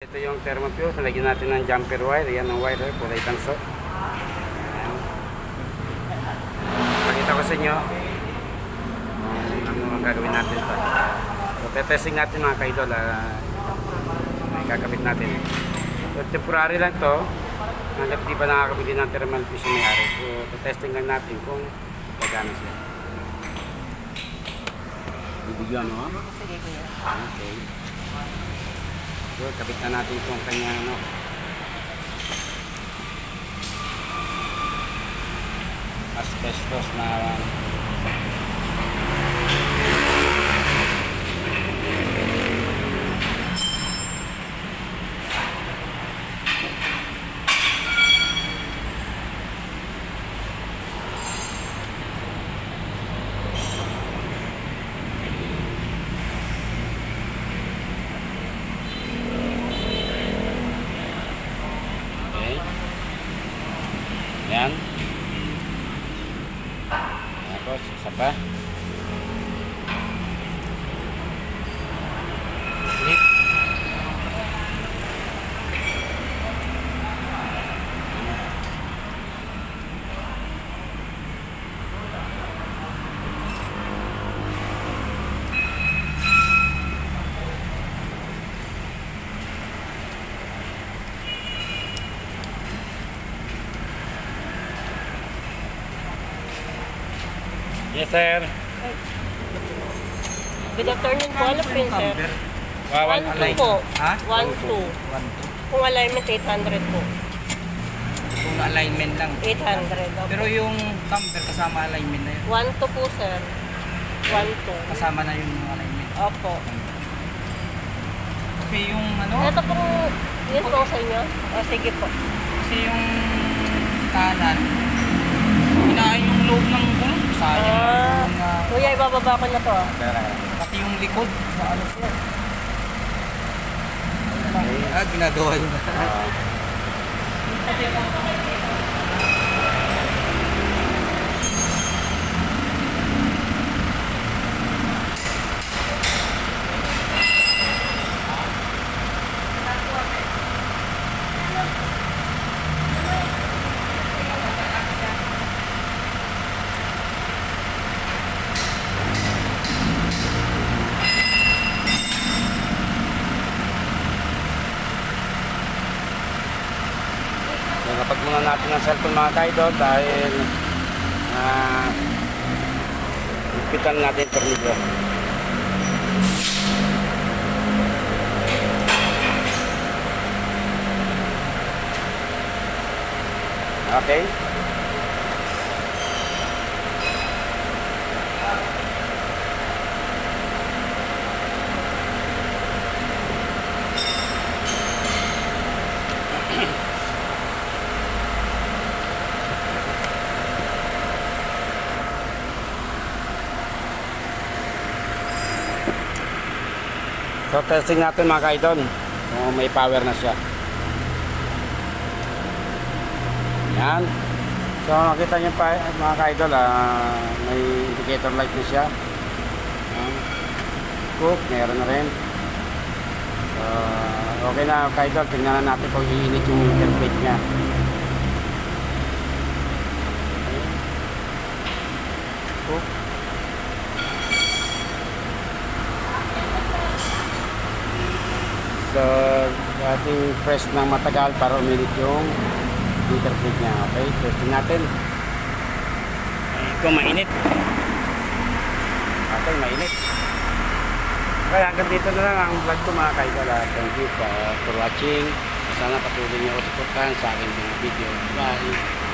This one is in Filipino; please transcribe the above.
Ito yung thermofuse, nalagyan natin ng jumper wire. Yan ang wire, kulay tanso. Ayan. Pakita ko sa inyo ano ang gagawin natin pa. So, testing natin mga kaidol. May kakabit natin. So, temporary lang to. Hanggat di pa nakakabili ng thermal fuse yung may-ari. So, testing lang natin kung gagana siya. Bibigyan mo? Sige kuya. Okay. So, kabit na natin itong kanyang asbestos na yan. Tapos, isa pa. Clip. Yes, sir. Good afternoon po. Ano po yun, sir? 1-2 po. Ha? 1-2. Kung alignment, 800 po. Kung alignment lang. 800. Okay. Pero yung camber kasama alignment na yun. 1-2 po, sir. 1-2. Kasama na yun yung alignment. Opo. Kasi yung ano, Ito pong, yun po sa inyo? O, sige po. kasi yung kanan, hinahin yung loob ng gulong. Sayang. Kuya, ibababa ko na to. Pati yung likod, sa ano siya. Ginagawa yun. Kapag muna natin ang cellphone mga kaidol dahil ipitan natin yung tornilyo. Okay. So testing natin mga kaidol kung may power na siya. Yan. So makita nyo pa mga kaidol, may indicator light na siya. Cook, meron na rin. So okay na kaidol, tingnan natin kung iinit yung interplate nya. Cook. So, ating press ng matagal para uminit yung interplate niya. Okay, testing natin. Kung mainit. Okay, mainit. Okay, hanggang dito na lang ang vlog ko mga kaidol. Thank you for watching. Sana patuloy niyo ako suportahan sa aking mga video. Bye!